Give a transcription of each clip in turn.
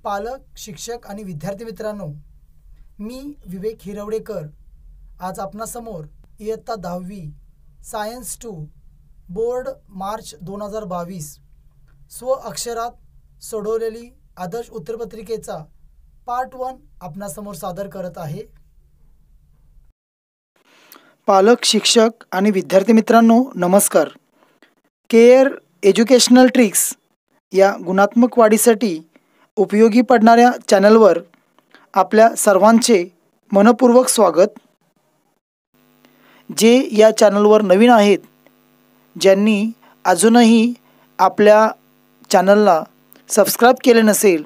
पालक, शिक्षक आणि विद्यार्थी मित्रांनो, मी विवेक हिरवडेकर आज आपणासमोर इयत्ता 10वी सायन्स 2 बोर्ड मार्च 2022 स्व अक्षरात सोडवलेली आदर्श उत्तरपत्रिकेचा पार्ट 1 आपणासमोर सादर करत आहे। पालक, शिक्षक आणि विद्यार्थी मित्रांनो, नमस्कार। केअर एज्युकेशनल ट्रिक्स या गुणात्मक वाढीसाठी उपयोगी पडणाऱ्या चॅनलवर आपल्या सर्वांचे मनपूर्वक स्वागत। जे या चॅनलवर नवीन आहेत, ज्यांनी अजूनही आपल्या चॅनलला सबस्क्राइब केले नसेल,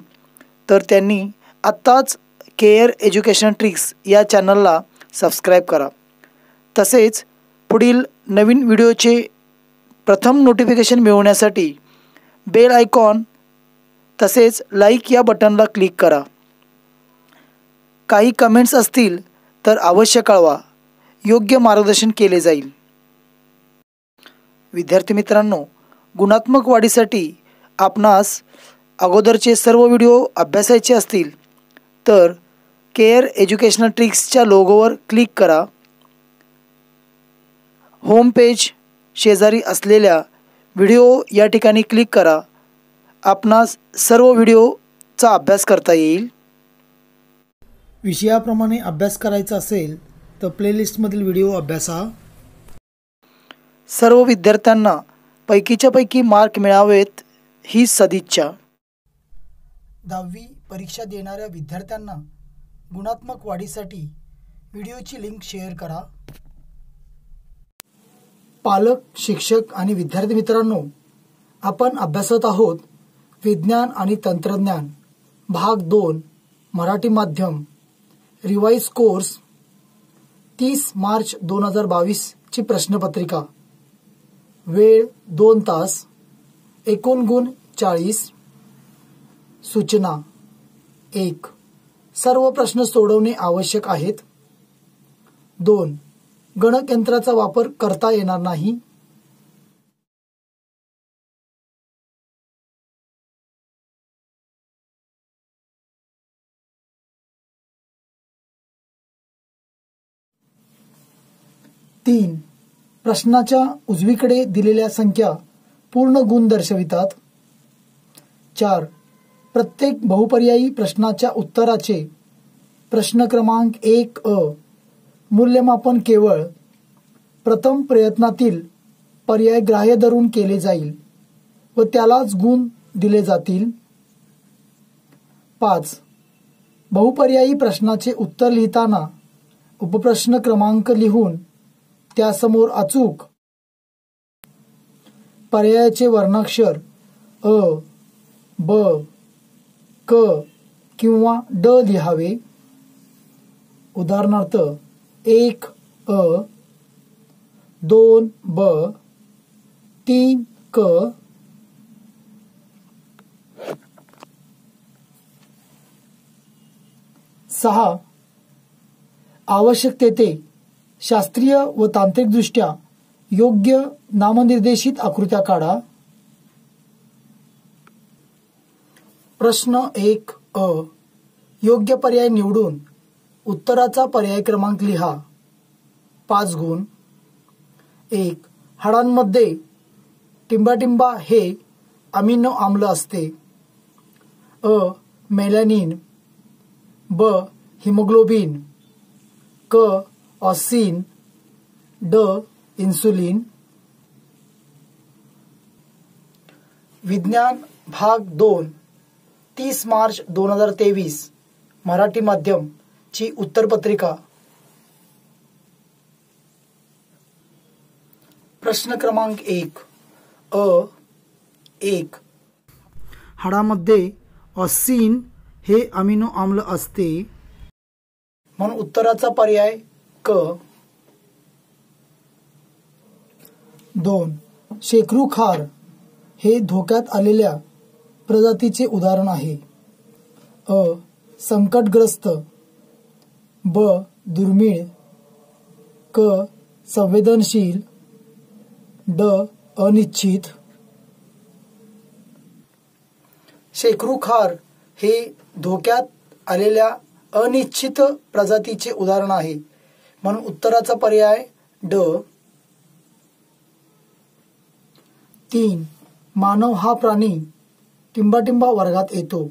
तर त्यांनी आत्ताच केअर एज्युकेशन ट्रिक्स या चॅनलला सबस्क्राइब करा। तसेच पुढील नवीन व्हिडिओचे प्रथम नोटिफिकेशन मिळवण्यासाठी बेल आयकॉन तसेच लाईक या बटनला क्लिक करा। काही कमेंट्स असतील तर अवश्य कळवा, योग्य मार्गदर्शन केले जाईल। विद्यार्थी मित्रांनो, गुणात्मक वाढीसाठी आपणास अगोदरचे सर्व व्हिडिओ अभ्यासायचे असतील तर केअर एज्युकेशनल ट्रिक्सच्या लोगोवर क्लिक करा। होम पेज शेजारी असलेल्या व्हिडिओ या ठिकाणी क्लिक करा। आपणास सर्व व्हिडिओचा अभ्यास करता येईल। विषयाप्रमाणे अभ्यास करायचा असेल तर प्लेलिस्टमधील व्हिडिओ अभ्यासा। सर्व विद्यार्थ्यांना पैकीच्या पैकी मार्क मिळावेत ही सदिच्छा। 10वी परीक्षा देणाऱ्या विद्यार्थ्यांना गुणात्मक वाढीसाठी व्हिडिओची लिंक शेअर करा। पालक, शिक्षक आणि विद्यार्थी मित्रांनो, आपण अभ्यासत आहोत विज्ञान आणि तंत्रज्ञान भाग 2 मराठी माध्यम रिवाइज कोर्स 30 मार्च 2022 ची प्रश्नपत्रिका। वेळ 2 तास, एकूण गुण 40। सूचना 1. सर्व प्रश्न सोडवणे आवश्यक आहेत। 2. गणकयंत्राचा वापर करता येणार नाही। 3. प्रश्नाच्या उजवीकडे दिलेल्या संख्या पूर्ण गुण दर्शवितात। 4. प्रत्येक बहुपर्यायी प्रश्नाच्या उत्तराचे प्रश्न क्रमांक 1 मूल्यमापन केवळ प्रथम प्रयत्नातील पर्याय ग्राह्य धरून केले जाईल व त्यालाच गुण दिले जातील। 5. बहुपर्यायी प्रश्नाचे उत्तर लिहिताना उपप्रश्न क्रमांक लिहून त्यासमोर अचूक पर्यायाचे वर्णाक्षर अ, ब, क किंवा ड लिहावे। उदाहरणार्थ 1 अ, 2 ब, 3 क, 6. आवश्यक तेथे शास्त्रीय व तांत्रिकदृष्ट्या योग्य नामनिर्देशित आकृत्या काढा। प्रश्न 1 अ, योग्य पर्याय निवडून उत्तराचा पर्याय क्रमांक लिहा। 5 गुण। 1. हाडांमध्ये टिंबाटिंबा हे अमिनो आम्ल असते। अ. मेलॅनिन, ब. हिमोग्लोबिन, क. ऑक्सिन, ड. इन्सुलिन। विज्ञान भाग 2 30 मार्च 2023 मराठी माध्यम ची उत्तरपत्रिका। प्रश्न क्रमांक 1 अ. 1. हाडामध्ये ऑक्सिन हे अमिनो आम्ल असते, म्हणून उत्तराचा पर्याय क। 2. शेकरू खार हे धोक्यात आलेल्या प्रजातीचे उदाहरण आहे। अ. संकटग्रस्त, ब. दुर्मिळ, क. संवेदनशील, ड. अनिश्चित। शेकरू खार हे धोक्यात आलेल्या अनिश्चित प्रजातीचे उदाहरण आहे, म्हणून उत्तराचा पर्याय ड. 3. मानव हा प्राणी टिंबाटिंबा वर्गात येतो.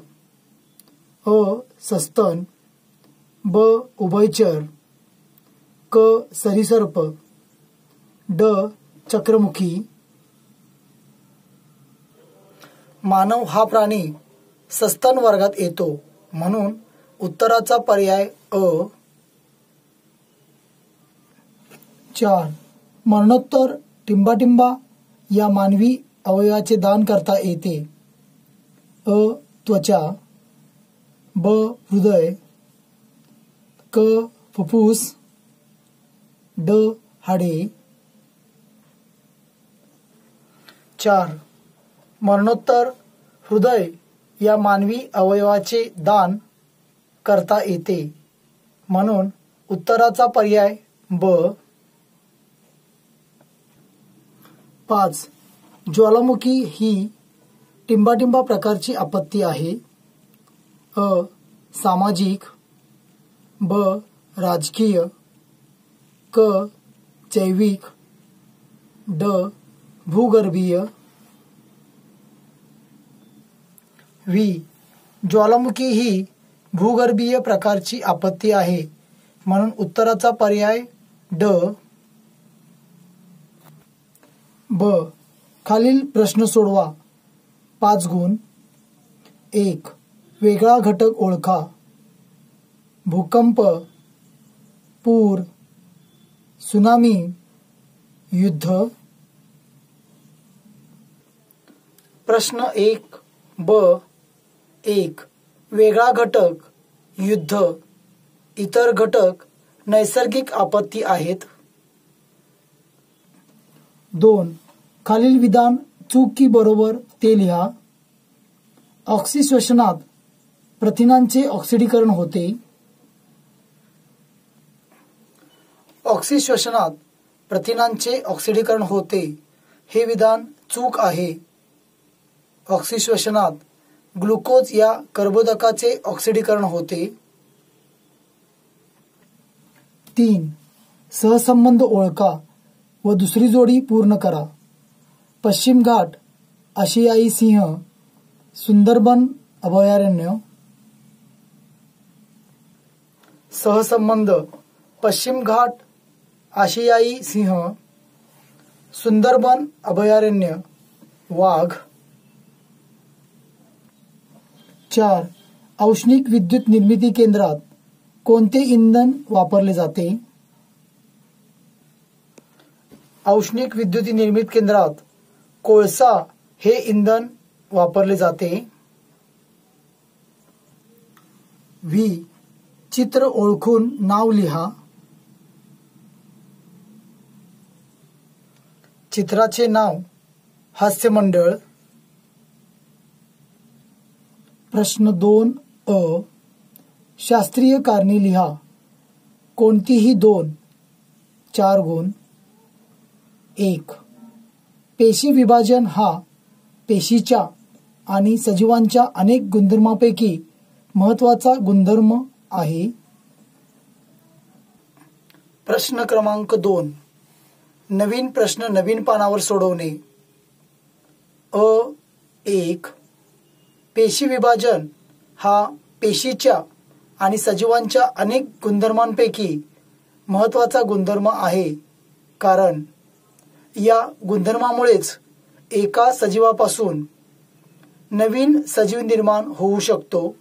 अ. सस्तन, ब. उभयचर, क. सरीसर्प, ड. चक्रमुखी. मानव हा प्राणी सस्तन वर्गात येतो, म्हणून उत्तराचा पर्याय अ. 4. मरणोत्तर टिंबाटिंबा या मानवी अवयवाचे दान करता येते. अ. त्वचा, ब. हृदय, क. फुफ्फुस, ड. हाडे. 4. मरणोत्तर हृदय या मानवी अवयवाचे दान करता येते, म्हणून उत्तराचा पर्याय ब. 5. ज्वालामुखी ही टिंबाटिंबा प्रकारची आपत्ती आहे. अ. सामाजिक, ब. राजकीय, क. जैविक, ड. भूगर्भीय. व्ही. ज्वालामुखी ही भूगर्भीय प्रकारची आपत्ती आहे, म्हणून उत्तराचा पर्याय ड. ब. खालील प्रश्न सोडवा. 5 गुण. 1. वेगळा घटक ओळखा. भूकंप, पूर, सुनामी, युद्ध. प्रश्न 1 ब. 1. वेगळा घटक, युद्ध, इतर घटक नैसर्गिक आपत्ती आहेत. 2. खालील विधान चूक की बरोबर ते लिहा. ऑक्सिश्वसनात प्रथिनांचे ऑक्सिडीकरण होते. ऑक्सिश्वसनात प्रथिनांचे ऑक्सिडीकरण होते हे विधान चूक आहे. ऑक्सिश्वसनात ग्लुकोज या कर्बोदकाचे ऑक्सिडीकरण होते. 3. सहसंबंध ओळखा व दुसरी जोडी पूर्ण करा. पश्चिम घाट, आशियाई सिंह, सुंदरबन अभयारण्य. सहसंबंध पश्चिम घाट, आशियाई सिंह, सुंदरबन अभयारण्य, वाघ. 4. औष्णिक विद्युत निर्मिती केंद्रात कोणते इंधन वापरले जाते? औष्णिक विद्युत निर्मिती केंद्रात कोळसा हे इंधन वापरले जाते. व्ही. चित्र ओळखून नाव लिहा. चित्राचे नाव हास्यमंडळ. प्रश्न 2 अ. शास्त्रीय कारणे लिहा. कोणतीही 2. 4 गुण. 1. पेशी विभाजन हा पेशीच्या आणि सजीवांच्या अनेक गुणधर्मांपैकी महत्त्वाचा गुणधर्म आहे. प्रश्न क्रमांक 2. नवीन प्रश्न नवीन पानावर सोडवणे. अ. 1. पेशी विभाजन हा पेशीच्या आणि सजीवांच्या अनेक गुणधर्मांपैकी महत्त्वाचा गुणधर्म आहे, कारण या गुणधर्मामुळेच एका सजीवापासून नवीन सजीव निर्माण होऊ शकतो.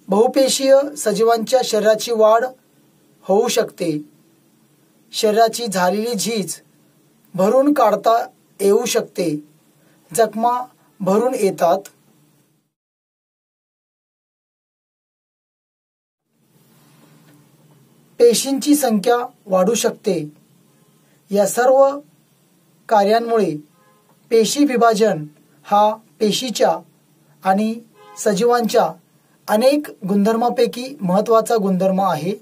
बहुपेशीय सजीवांच्या शरीराची वाढ होऊ शकते. शरीराची झालेली झीज भरून काढता येऊ शकते. जखमा भरून येतात. पेशींची संख्या वाढू शकते. या सर्व कार्यांमुळे पेशी विभाजन हा पेशीच्या आणि सजीवांच्या अनेक गुणधर्मांपैकी महत्त्वाचा गुणधर्म आहे.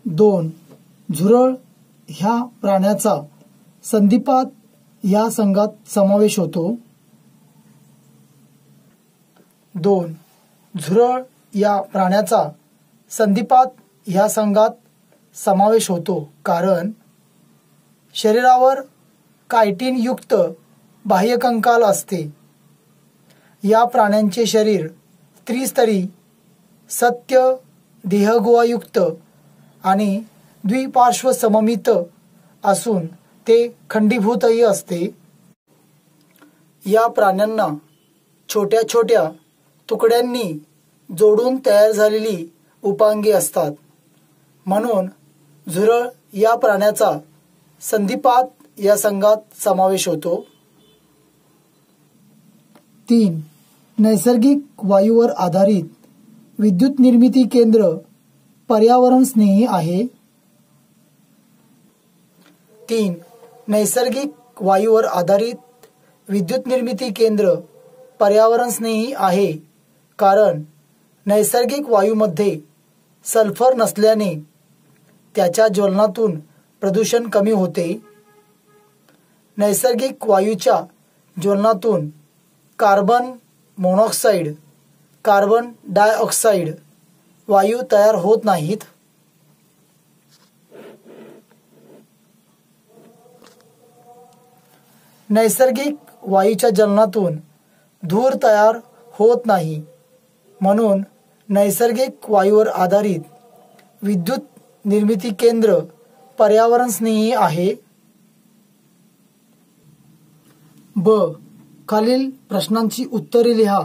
2. झुरळ ह्या प्राण्याचा संधिपाद या संघात समावेश होतो. 2. झुरळ या प्राण्याचा संधिपात ह्या संघात समावेश होतो कारण शरीरावर कायटिनयुक्त बाह्यकंकाल असते. या प्राण्यांचे शरीर त्रिस्तरी, सत्य, देहगुहायुक्त आणि द्विपार्श्व सममित असून ते खंडीभूतही असते. या प्राण्यांना छोट्या छोट्या तुकड्यांनी जोडून तयार झालेली उपांगे असतात. म्हणून झुरळ या प्राण्याचा संधिपात या संघात समावेश होतो. 3. नैसर्गिक वायूवर आधारित विद्युत निर्मिती केंद्र पर्यावरण स्नेही आहे. 3. नैसर्गिक वायूवर आधारित विद्युत निर्मिती केंद्र पर्यावरण स्नेही आहे कारण नैसर्गिक वायूमध्ये सल्फर नसल्याने त्याच्या ज्वलनातून प्रदूषण कमी होते. नैसर्गिक वायूच्या ज्वलनातून कार्बन मोनॉक्साईड, कार्बन डायऑक्साईड वायू तयार होत नाहीत. नैसर्गिक वायूच्या ज्वलनातून धूर तयार होत नाही. म्हणून नैसर्गिक वायूवर आधारित विद्युत निर्मिती केंद्र पर्यावरण स्नेही आहे. ब. खालील प्रश्नांची उत्तरे लिहा.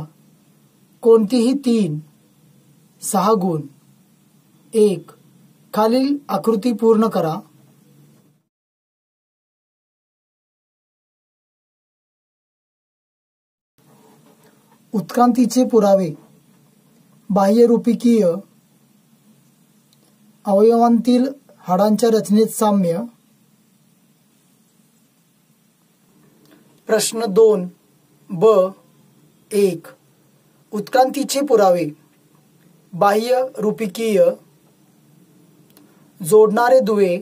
कोणतीही 3 6 गुण. 1. खालील आकृती पूर्ण करा. उत्क्रांतीचे पुरावे. बाह्यरूपिकीय अवयवांतील हाडांच्या रचनेत साम्य. प्रश्न 2 ब. 1. उत्क्रांतीचे पुरावे. बाह्यरूपिकीय जोडणारे दुवे,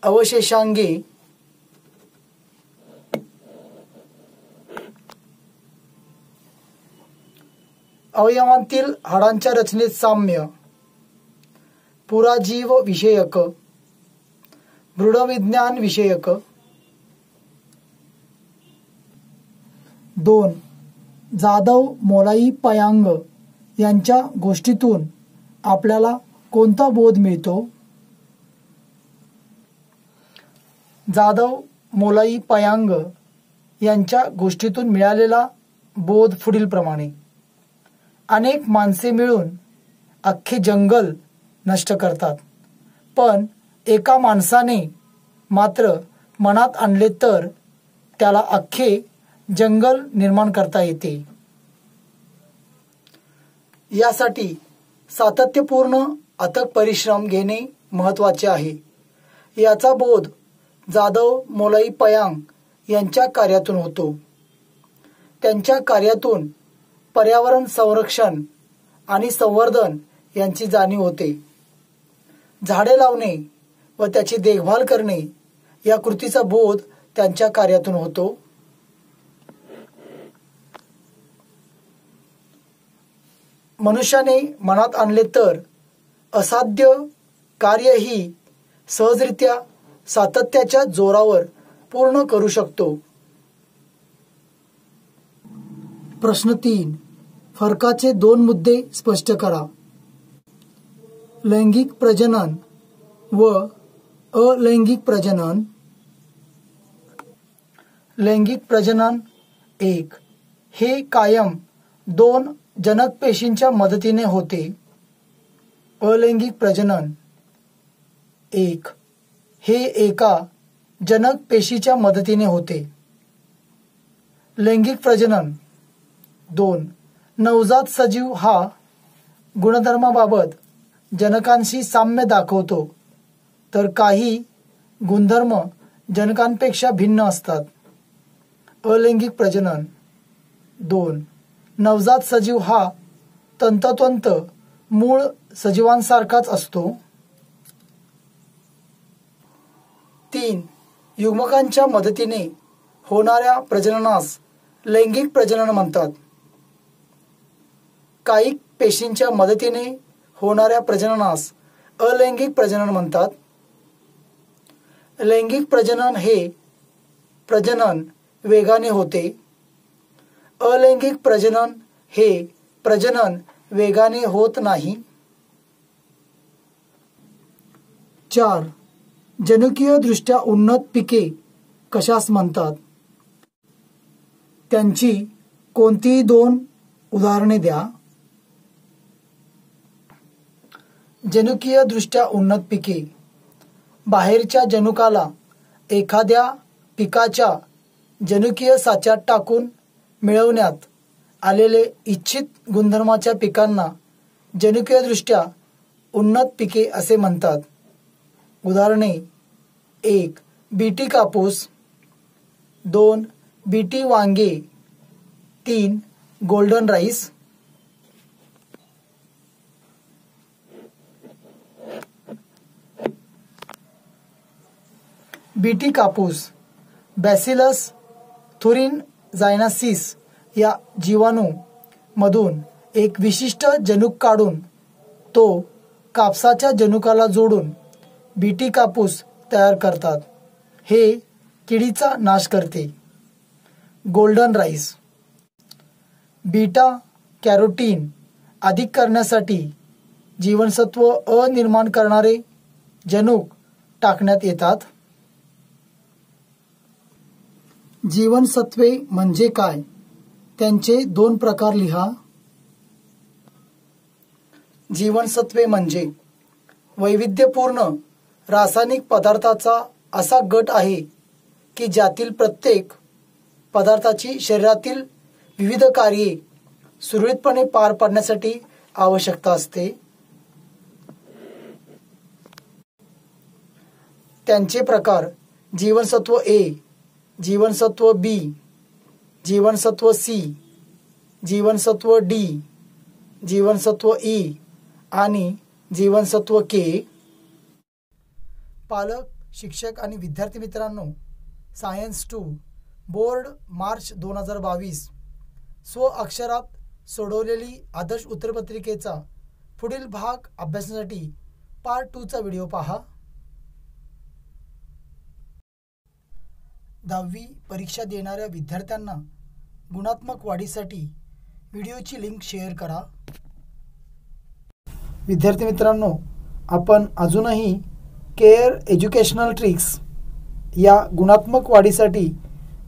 अवशेषांगे, अवयवांतील हाडांच्या रचनेत साम्य, पुराजीव विषयक, मृडविज्ञान विषयक. 2. जाधव मोलाई पयांग यांच्या गोष्टीतून आपल्याला कोणता बोध मिळतो? जाधव मोलाई पयांग यांच्या गोष्टीतून मिळालेला बोध पुढीलप्रमाणे. अनेक माणसे मिळून अख्खे जंगल नष्ट करतात, पण एका माणसाने मात्र मनात आणले तर त्याला अख्खे जंगल निर्माण करता येते. यासाठी सातत्यपूर्ण अथक परिश्रम घेणे महत्त्वाचे आहे. याचा बोध जाधव मोलाई पयांग यांच्या कार्यातून होतो. त्यांच्या कार्यातून पर्यावरण संरक्षण आणि संवर्धन यांची जाणीव होते. झाडे लावणे व त्याची देखभाल करणे या कृतीचा बोध त्यांच्या कार्यातून होतो. मनुष्याने मनात आणले तर असाध्य कार्यही सहजरित्या सातत्याच्या जोरावर पूर्ण करू शकतो. प्रश्न 3. फरकाचे 2 मुद्दे स्पष्ट करा. लैंगिक प्रजनन व अलैंगिक प्रजनन. लैंगिक प्रजनन 1. हे कायम 2 जनक पेशींच्या मदतीने होते. अलैंगिक प्रजनन 1. हे एका जनक पेशीच्या मदतीने होते. लैंगिक प्रजनन 2. नवजात सजीव हा गुणधर्माबाबत जनकांशी साम्य दाखवतो, तर काही गुणधर्म जनकांपेक्षा भिन्न असतात. अलैंगिक प्रजनन 2. नवजात सजीव हा तंतोतंत मूळ सजीवांसारखाच असतो. 3. युग्मकांच्या मदतीने होणाऱ्या प्रजननास लैंगिक प्रजनन म्हणतात. कायिक पेशींच्या मदतीने होणाऱ्या प्रजननास अलैंगिक प्रजनन म्हणतात. लैंगिक प्रजनन हे प्रजनन वेगाने होते. अलैंगिक प्रजनन हे प्रजनन वेगाने होत नाही. 4. जनुकीय दृष्ट्या उन्नत पिके कशास म्हणतात? त्यांची कोणती 2 उदाहरणे द्या. जनुकीय दृष्ट्या उन्नत पिके बाहेरच्या जनुकाला एखाद्या पिकाच्या जनुकीय साच्यात टाकून मिळवण्यात आलेले इच्छित गुणधर्माच्या पिकांना जनुकीय दृष्ट्या उन्नत पिके असे म्हणतात. उदाहरणे: 1. बीटी कापूस, 2. बीटी वांगे, 3. Golden rice. बीटी कापूस बॅसिलस थुरिनजायनासिस या जीवाणू मधून एक विशिष्ट जनुक काढून तो कापसाच्या जनुकाला जोडून बीटी कापूस तयार करतात. हे किडीचा नाश करते. गोल्डन राईस बीटा कॅरोटीन अधिक करण्यासाठी जीवनसत्व अ निर्माण करणारे जनुक टाकण्यात येतात. जीवनसत्वे म्हणजे काय? त्यांचे 2 प्रकार लिहा. जीवनसत्वे म्हणजे वैविध्यपूर्ण रासायनिक पदार्थाचा असा गट आहे की ज्यातील प्रत्येक पदार्थाची शरीरातील विविध कार्ये सुरळीतपणे पार पाडण्यासाठी आवश्यकता असते. त्यांचे प्रकार: जीवनसत्व ए, जीवनसत्व बी, जीवनसत्व सी, जीवनसत्व डी, जीवनसत्व ई आणि जीवनसत्व के. पालक, शिक्षक आणि विद्यार्थी मित्रांनो, सायन्स 2 बोर्ड मार्च 2022 स्व अक्षरात सोडवलेली आदर्श उत्तरपत्रिकेचा पुढील भाग अभ्यासासाठी पार्ट 2 चा व्हिडिओ पहा. 10वी परीक्षा देणाऱ्या विद्यार्थ्यांना गुणात्मक वाढीसाठी व्हिडिओची लिंक शेअर करा. विद्यार्थी मित्रांनो, आपण अजूनही केअर एज्युकेशनल ट्रिक्स या गुणात्मक वाढीसाठी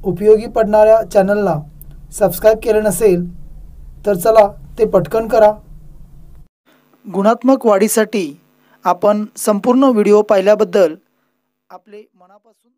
उपयोगी पडणाऱ्या चॅनलला सबस्क्राईब केले नसेल तर चला ते पटकन करा. गुणात्मक वाढीसाठी आपण संपूर्ण व्हिडिओ पाहिल्याबद्दल आपले मनापासून